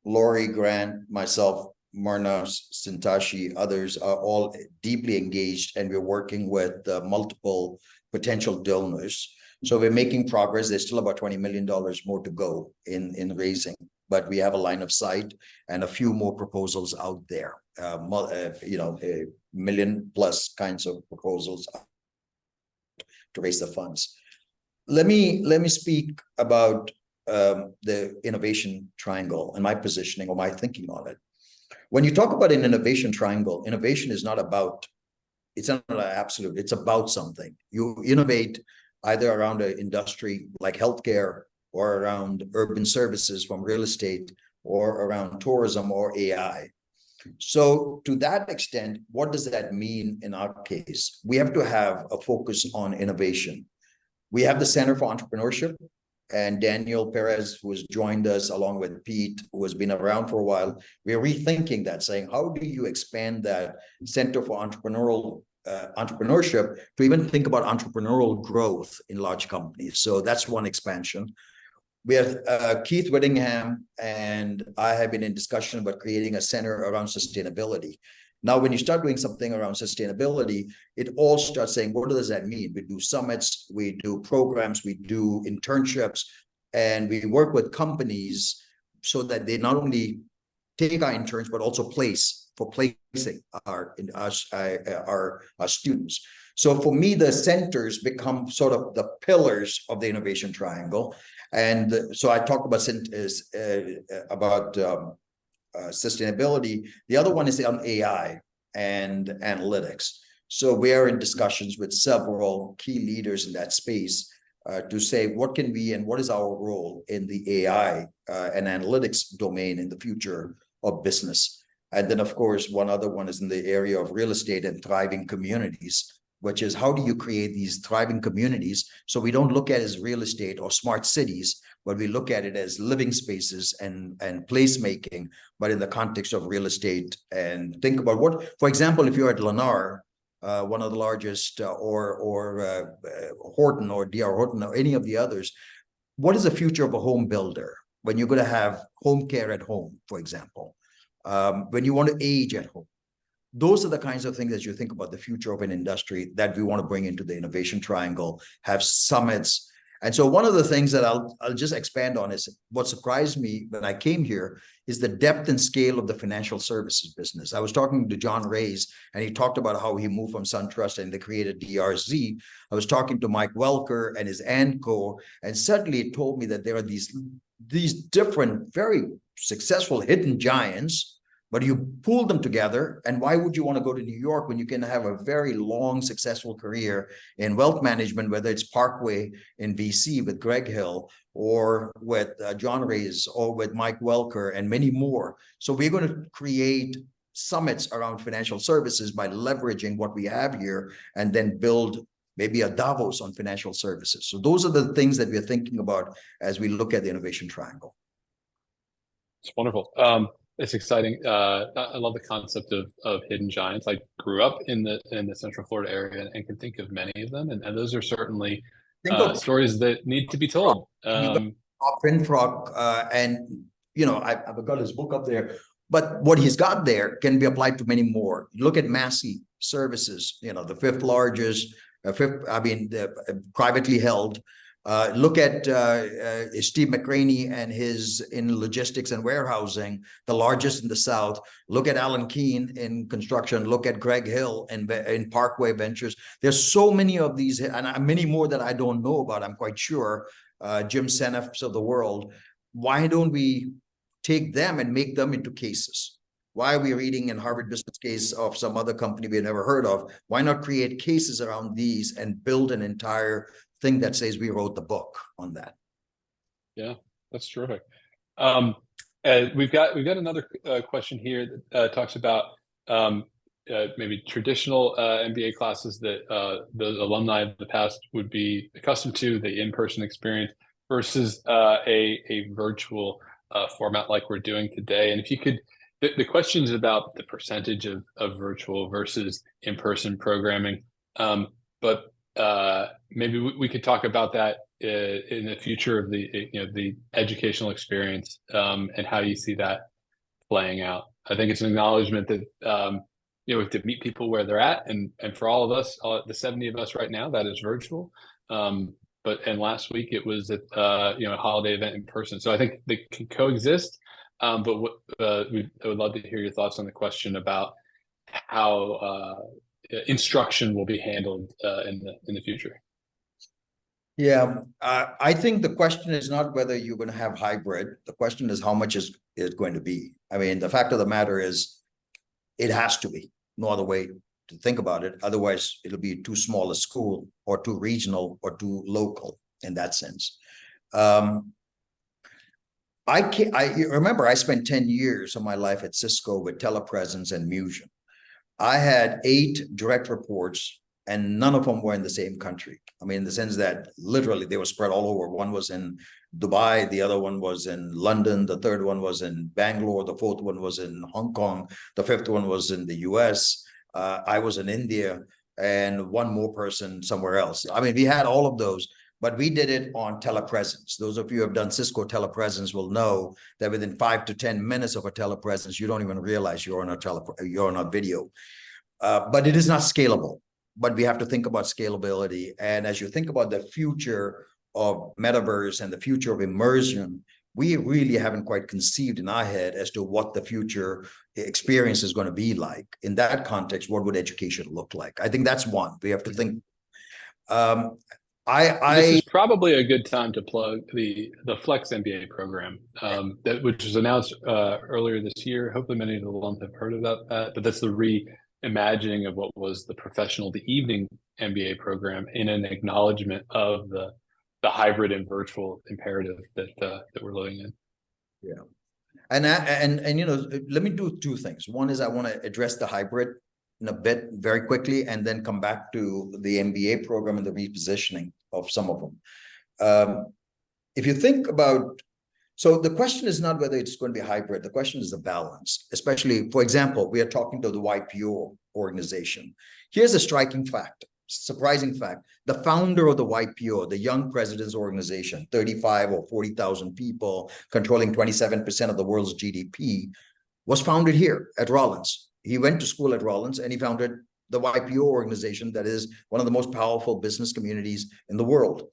[SPEAKER 1] Lori, Grant, myself, Myrna, Sintashi, others are all deeply engaged, and we're working with multiple potential donors. So we're making progress. There's still about $20 million more to go in raising, but we have a line of sight and a few more proposals out there. A million plus kinds of proposals to raise the funds. Let me speak about the innovation triangle and my positioning or my thinking on it. When you talk about an innovation triangle, innovation is not about, it's not an absolute, it's about something. You innovate either around an industry like healthcare or around urban services from real estate or around tourism or AI. So to that extent, what does that mean in our case? We have to have a focus on innovation. We have the Center for Entrepreneurship, and Daniel Perez, who has joined us along with Pete, who has been around for a while. We're rethinking that, saying, how do you expand that Center for Entrepreneurship to even think about entrepreneurial growth in large companies? So that's one expansion. We have Keith Whittingham and I have been in discussion about creating a center around sustainability. Now, when you start doing something around sustainability, it all starts saying, what does that mean? We do summits, we do programs, we do internships, and we work with companies so that they not only take our interns, but also placing our students. So for me, the centers become sort of the pillars of the innovation triangle. And so I talked about sustainability. The other one is on AI and analytics. So we are in discussions with several key leaders in that space to say what can we and what is our role in the AI and analytics domain in the future of business. And then, of course, one other one is in the area of real estate and thriving communities, which is how do you create these thriving communities so we don't look at it as real estate or smart cities, but we look at it as living spaces and placemaking, but in the context of real estate. And think about what, for example, if you're at Lennar, one of the largest, or Horton or DR Horton or any of the others, what is the future of a home builder when you're going to have home care at home, for example, when you want to age at home? Those are the kinds of things that you think about the future of an industry that we want to bring into the innovation triangle, have summits. And so one of the things that I'll just expand on is what surprised me when I came here is the depth and scale of the financial services business. I was talking to John Reyes, and he talked about how he moved from SunTrust and they created DRZ. I was talking to Mike Welker and his ANCO, and suddenly it told me that there are these different, very successful hidden giants, but you pool them together. And why would you want to go to New York when you can have a very long, successful career in wealth management, whether it's Parkway in BC with Greg Hill, or with John Reyes, or with Mike Welker, and many more. So we're going to create summits around financial services by leveraging what we have here, and then build maybe a Davos on financial services. So those are the things that we're thinking about as we look at the innovation triangle.
[SPEAKER 5] It's wonderful. It's exciting. I love the concept of hidden giants. I grew up in the Central Florida area and can think of many of them, and those are certainly stories that need to be told.
[SPEAKER 1] Finfrock, and I've got his book up there, but what he's got there can be applied to many more. Look at Massey Services, the fifth largest, privately held. Look at Steve McCraney and his in logistics and warehousing, the largest in the South. Look at Alan Keene in construction. Look at Greg Hill in Parkway Ventures. There's so many of these, and many more that I don't know about, I'm quite sure. Jim Seneffs of the world. Why don't we take them and make them into cases? Why are we reading in Harvard Business Case of some other company we never heard of? Why not create cases around these and build an entire thing that says we wrote the book on that?
[SPEAKER 5] Yeah, that's terrific. We've got another question here that talks about maybe traditional MBA classes that the alumni of the past would be accustomed to, the in-person experience, versus a virtual format like we're doing today. And if you could, the question is about the percentage of virtual versus in-person programming, but maybe we could talk about that in the future of the educational experience, and how you see that playing out. I think it's an acknowledgement that we have to meet people where they're at, and for all of us, the 70 of us right now, that is virtual. And last week it was at a holiday event in person. So I think they can coexist. But I would love to hear your thoughts on the question about how instruction will be handled in the future.
[SPEAKER 1] Yeah, I think the question is not whether you're going to have hybrid. The question is how much is it going to be. I mean, the fact of the matter is it has to be. No other way to think about it. Otherwise, it'll be too small a school, or too regional, or too local in that sense. I remember I spent 10 years of my life at Cisco with telepresence and Musion. I had 8 direct reports, and none of them were in the same country. I mean, in the sense that literally they were spread all over. One was in Dubai, the other one was in London, the third one was in Bangalore, the fourth one was in Hong Kong, the fifth one was in the US. I was in India, and one more person somewhere else. I mean, we had all of those, but we did it on telepresence. Those of you who have done Cisco telepresence will know that within 5 to 10 minutes of a telepresence, you don't even realize you're on a video. But it is not scalable. But we have to think about scalability. And as you think about the future of metaverse and the future of immersion, we really haven't quite conceived in our head as to what the future experience is going to be like. In that context, what would education look like? I think that's one. We have to think. This is
[SPEAKER 5] probably a good time to plug the Flex MBA program, which was announced earlier this year. Hopefully many of the alums have heard about that, but that's the reimagining of what was the the evening MBA program, in an acknowledgement of the hybrid and virtual imperative that we're living in.
[SPEAKER 1] Yeah. And let me do two things. One is I want to address the hybrid in a bit very quickly, and then come back to the MBA program and the repositioning of some of them. If you think about, so the question is not whether it's going to be hybrid. The question is the balance, especially, for example, we are talking to the YPO organization. Here's a striking fact, surprising fact. The founder of the YPO, the Young Presidents Organization, 35 or 40,000 people controlling 27% of the world's GDP, was founded here at Rollins. He went to school at Rollins and he founded the YPO organization that is one of the most powerful business communities in the world.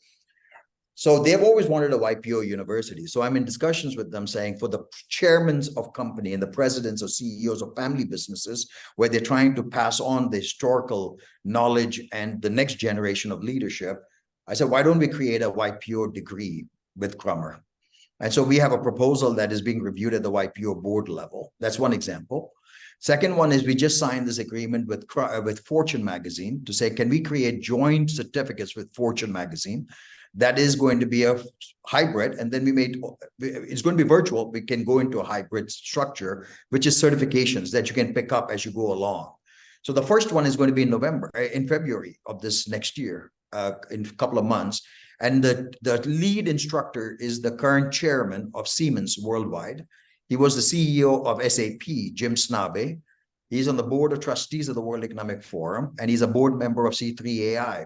[SPEAKER 1] So they've always wanted a YPO university. So I'm in discussions with them saying for the chairmen of company and the presidents or CEOs of family businesses, where they're trying to pass on the historical knowledge and the next generation of leadership, I said, why don't we create a YPO degree with Crummer? And so we have a proposal that is being reviewed at the YPO board level. That's one example. Second one is we just signed this agreement with Fortune magazine to say, can we create joint certificates with Fortune magazine? That is going to be a hybrid, and then it's going to be virtual. We can go into a hybrid structure, which is certifications that you can pick up as you go along. So the first one is going to be in February of this next year, in a couple of months. And the lead instructor is the current chairman of Siemens Worldwide. He was the CEO of SAP, Jim Snabe. He's on the board of trustees of the World Economic Forum, and he's a board member of C3 AI.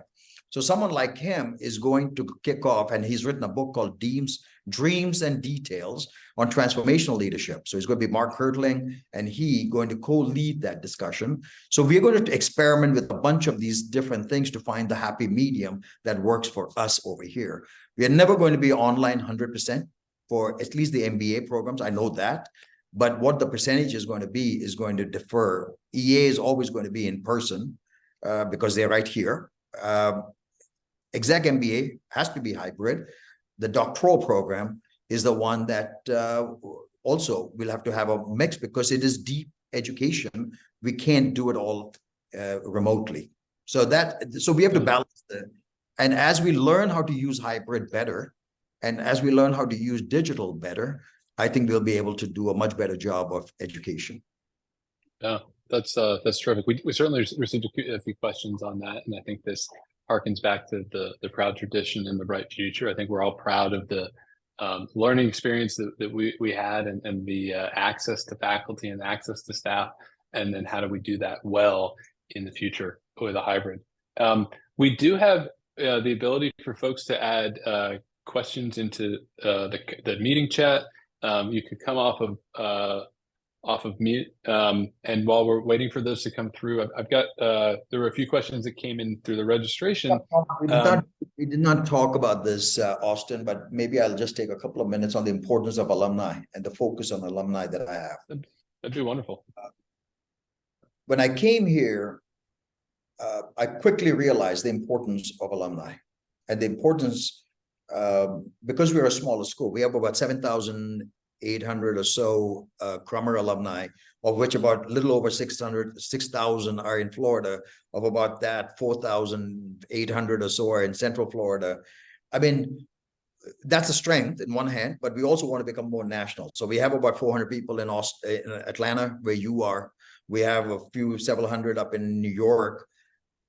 [SPEAKER 1] So someone like him is going to kick off, and he's written a book called Dreams and Details on Transformational Leadership. So he's going to be Mark Hertling, and he going to co-lead that discussion. So we're going to experiment with a bunch of these different things to find the happy medium that works for us over here. We are never going to be online 100% for at least the MBA programs. I know that. But what the percentage is going to be is going to differ. EA is always going to be in person because they're right here. Exec MBA has to be hybrid. The doctoral program is the one that also will have to have a mix because it is deep education. We can't do it all remotely. So we have to balance that. And as we learn how to use hybrid better, and as we learn how to use digital better, I think we'll be able to do a much better job of education.
[SPEAKER 5] Yeah, that's terrific. We certainly received a few questions on that, and I think this harkens back to the proud tradition and the bright future. I think we're all proud of the learning experience that we had and the access to faculty and access to staff, and then how do we do that well in the future with a hybrid. We do have the ability for folks to add questions into the meeting chat. You could come off of mute. And while we're waiting for those to come through, I've got there were a few questions that came in through the registration.
[SPEAKER 1] We did not talk about this, Austin, but maybe I'll just take a couple of minutes on the importance of alumni and the focus on alumni that I have.
[SPEAKER 5] That'd be wonderful.
[SPEAKER 1] When I came here, I quickly realized the importance of alumni and the importance because we're a smaller school. We have about 7,800 or so Crummer alumni, of which about a little over 6,000 are in Florida. Of about that, 4,800 or so are in Central Florida. I mean, that's a strength in one hand, but we also want to become more national. So we have about 400 people in Atlanta, where you are. We have several hundred up in New York,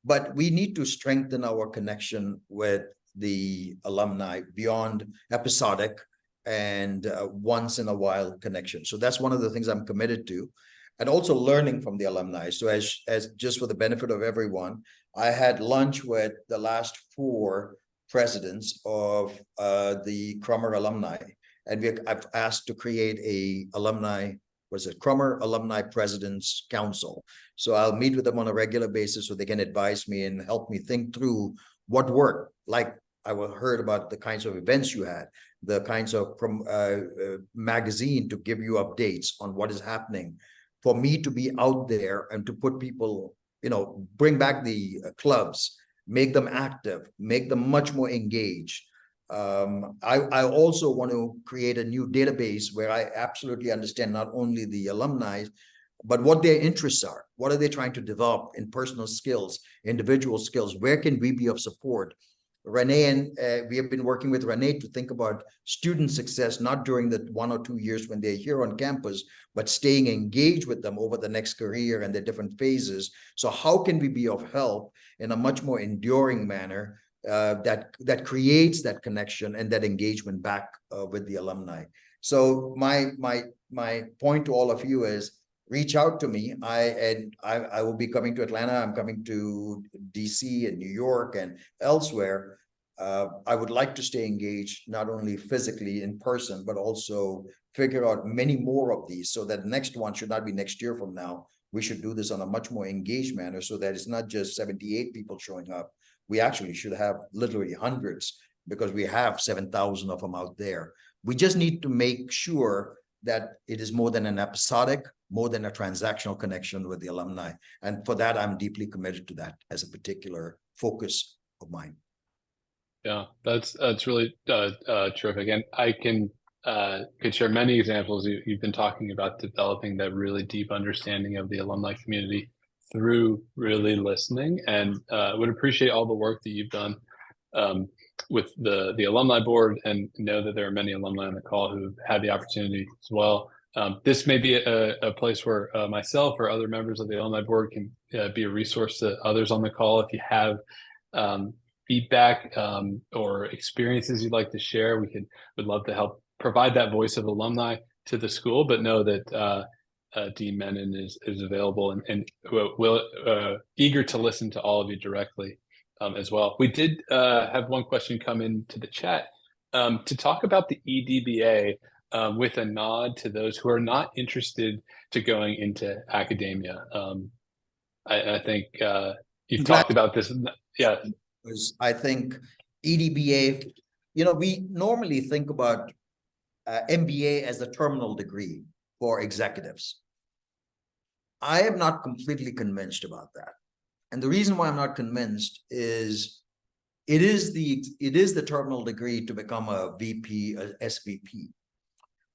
[SPEAKER 1] but we need to strengthen our connection with the alumni beyond episodic and once in a while connection. So that's one of the things I'm committed to, and also learning from the alumni. So as just for the benefit of everyone, I had lunch with the last 4 presidents of the Crummer Alumni, and I've asked to create a Crummer Alumni Presidents Council. So I'll meet with them on a regular basis so they can advise me and help me think through what worked. Like I heard about the kinds of events you had, the kinds of magazine to give you updates on what is happening. For me to be out there and to put people, bring back the clubs, make them active, make them much more engaged. I also want to create a new database where I absolutely understand not only the alumni, but what their interests are. What are they trying to develop in personal skills, individual skills? Where can we be of support? Renee and we have been working with Renee to think about student success, not during the 1 or 2 years when they're here on campus, but staying engaged with them over the next career and their different phases. So how can we be of help in a much more enduring manner that creates that connection and that engagement back with the alumni? So my point to all of you is, reach out to me. I will be coming to Atlanta. I'm coming to DC and New York and elsewhere. I would like to stay engaged, not only physically in person, but also figure out many more of these, so that next one should not be next year from now. We should do this on a much more engaged manner, so that it's not just 78 people showing up. We actually should have literally hundreds, because we have 7,000 of them out there. We just need to make sure that it is more than an episodic, more than a transactional connection with the alumni. And for that, I'm deeply committed to that as a particular focus of mine.
[SPEAKER 5] Yeah, that's really terrific. And I could share many examples. You've been talking about developing that really deep understanding of the alumni community through really listening, and would appreciate all the work that you've done with the alumni board, and know that there are many alumni on the call who've had the opportunity as well. This may be a place where myself or other members of the alumni board can be a resource to others on the call. If you have feedback or experiences you'd like to share, would love to help provide that voice of alumni to the school, but know that Dean Menon is available and eager to listen to all of you directly as well. We did have one question come into the chat to talk about the EDBA with a nod to those who are not interested to going into academia. I think you've talked about this. Yeah.
[SPEAKER 1] Because I think EDBA, we normally think about MBA as a terminal degree for executives. I am not completely convinced about that. And the reason why I'm not convinced is it is the terminal degree to become a VP, a SVP.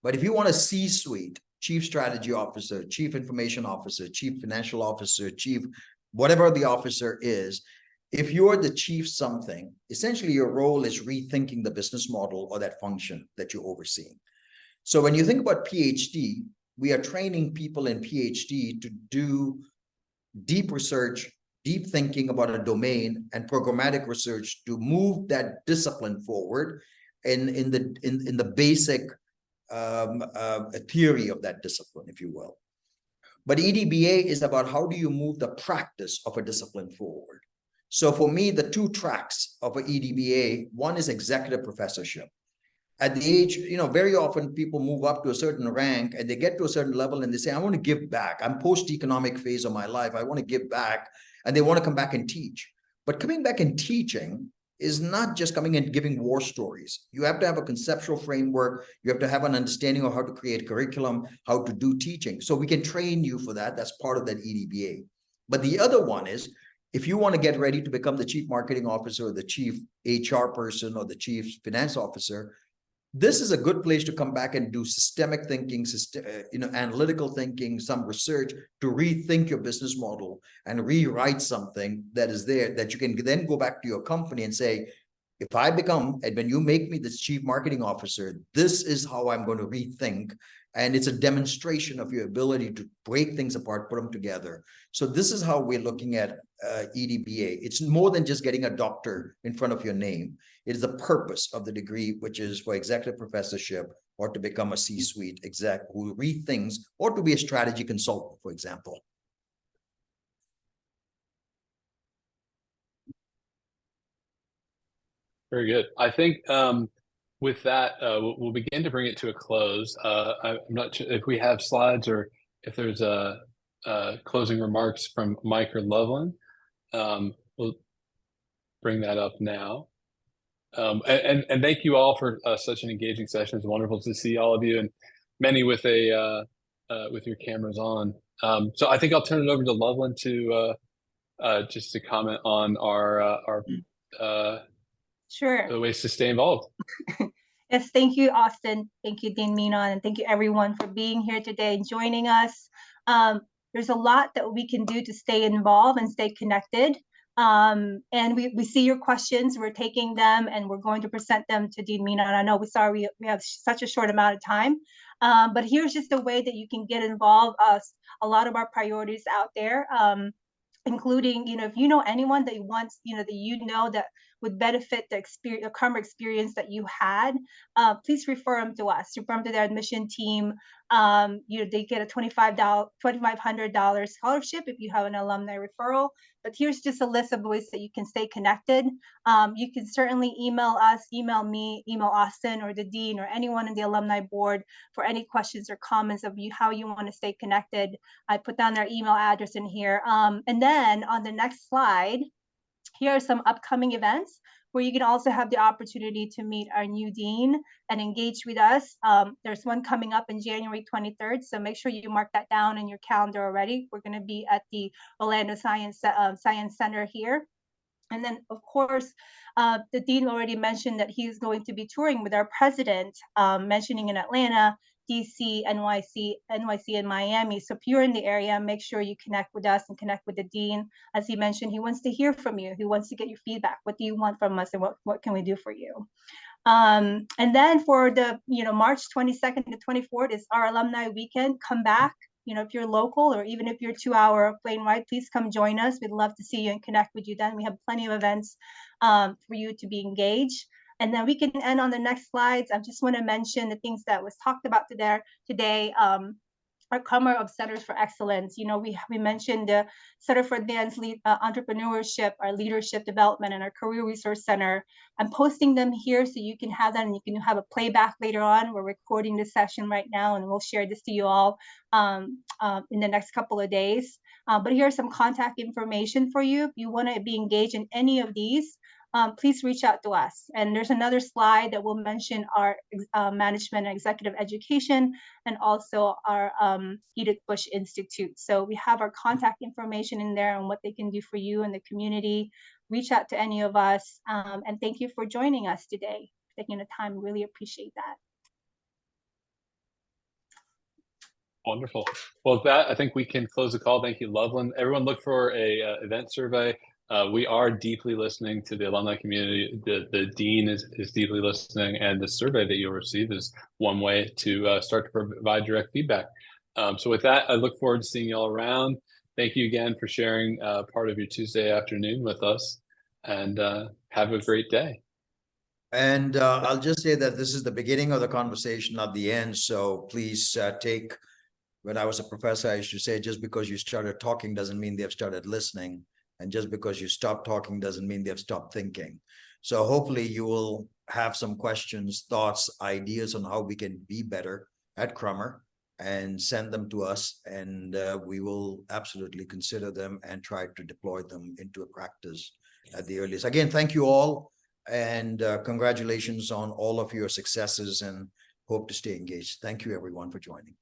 [SPEAKER 1] But if you want a C-suite, chief strategy officer, chief information officer, chief financial officer, chief whatever the officer is, if you're the chief something, essentially your role is rethinking the business model or that function that you're overseeing. So when you think about PhD, we are training people in PhD to do deep research, deep thinking about a domain, and programmatic research to move that discipline forward in the basic theory of that discipline, if you will. But EDBA is about how do you move the practice of a discipline forward. So for me, the two tracks of an EDBA, one is executive professorship. At the age, very often people move up to a certain rank and they get to a certain level and they say, I want to give back. I'm post-economic phase of my life. I want to give back. And they want to come back and teach. But coming back and teaching is not just coming and giving war stories. You have to have a conceptual framework. You have to have an understanding of how to create curriculum, how to do teaching. So we can train you for that. That's part of that EDBA. But the other one is, if you want to get ready to become the chief marketing officer or the chief HR person or the chief finance officer, this is a good place to come back and do systemic thinking, analytical thinking, some research to rethink your business model and rewrite something that is there that you can then go back to your company and say, if I become, and when you make me this chief marketing officer, this is how I'm going to rethink. And it's a demonstration of your ability to break things apart, put them together. So this is how we're looking at EDBA. It's more than just getting a doctor in front of your name. It is the purpose of the degree, which is for executive professorship or to become a C-suite exec who rethinks, or to be a strategy consultant, for example.
[SPEAKER 5] Very good. I think with that, we'll begin to bring it to a close. I'm not sure if we have slides or if there's closing remarks from Mike or Loveland. We'll bring that up now. And thank you all for such an engaging session. It's wonderful to see all of you, and many with with your cameras on. So I think I'll turn it over to Loveland to just to comment on our
[SPEAKER 2] Sure.
[SPEAKER 5] the ways to stay involved.
[SPEAKER 2] Yes, thank you, Austin. Thank you, Dean Menon, and thank you everyone for being here today and joining us. There's a lot that we can do to stay involved and stay connected. And we see your questions. We're taking them and we're going to present them to Dean Menon. I know we have such a short amount of time, but here's just a way that you can get involved. A lot of our priorities out there, including, if you know anyone that wants, that would benefit the experience, the Crummer experience that you had, please refer them to us, refer them to their admission team. They get a $2,500 scholarship if you have an alumni referral. But here's just a list of ways that you can stay connected. You can certainly email us, email me, email Austin or the dean or anyone in the alumni board for any questions or comments of how you want to stay connected. I put down their email address in here. And then on the next slide, here are some upcoming events where you can also have the opportunity to meet our new dean and engage with us. There's one coming up in January 23rd, so make sure you mark that down in your calendar already. We're going to be at the Orlando Science Center here. And then, of course, the dean already mentioned that he's going to be touring with our president, mentioning in Atlanta, DC, NYC, and Miami. So if you're in the area, make sure you connect with us and connect with the dean. As he mentioned, he wants to hear from you. He wants to get your feedback. What do you want from us, and what can we do for you? And then for the March 22nd to 24th is our alumni weekend. Come back. If you're local or even if you're 2-hour plane ride, please come join us. We'd love to see you and connect with you then. We have plenty of events for you to be engaged. And then we can end on the next slides. I just want to mention the things that was talked about today. Our Crummer of Centers for Excellence. We mentioned the Center for Advanced Entrepreneurship, our Leadership Development, and our Career Resource Center. I'm posting them here so you can have them and you can have a playback later on. We're recording this session right now and we'll share this to you all in the next couple of days. But here's some contact information for you. If you want to be engaged in any of these, please reach out to us. And there's another slide that will mention our management and executive education and also our Edith Bush Institute. So we have our contact information in there and what they can do for you in the community. Reach out to any of us. And thank you for joining us today, taking the time. Really appreciate that.
[SPEAKER 5] Wonderful. Well, with that, I think we can close the call. Thank you, Loveland. Everyone look for a event survey. We are deeply listening to the alumni community. The dean is deeply listening, and the survey that you'll receive is one way to start to provide direct feedback. So with that, I look forward to seeing you all around. Thank you again for sharing part of your Tuesday afternoon with us, and have a great day.
[SPEAKER 1] And I'll just say that this is the beginning of the conversation, not the end. So please take, when I was a professor, I used to say, just because you started talking doesn't mean they've started listening. And just because you stop talking doesn't mean they've stopped thinking. So hopefully you will have some questions, thoughts, ideas on how we can be better at Crummer and send them to us. And we will absolutely consider them and try to deploy them into a practice at the earliest. Again, thank you all. And congratulations on all of your successes and hope to stay engaged. Thank you everyone for joining.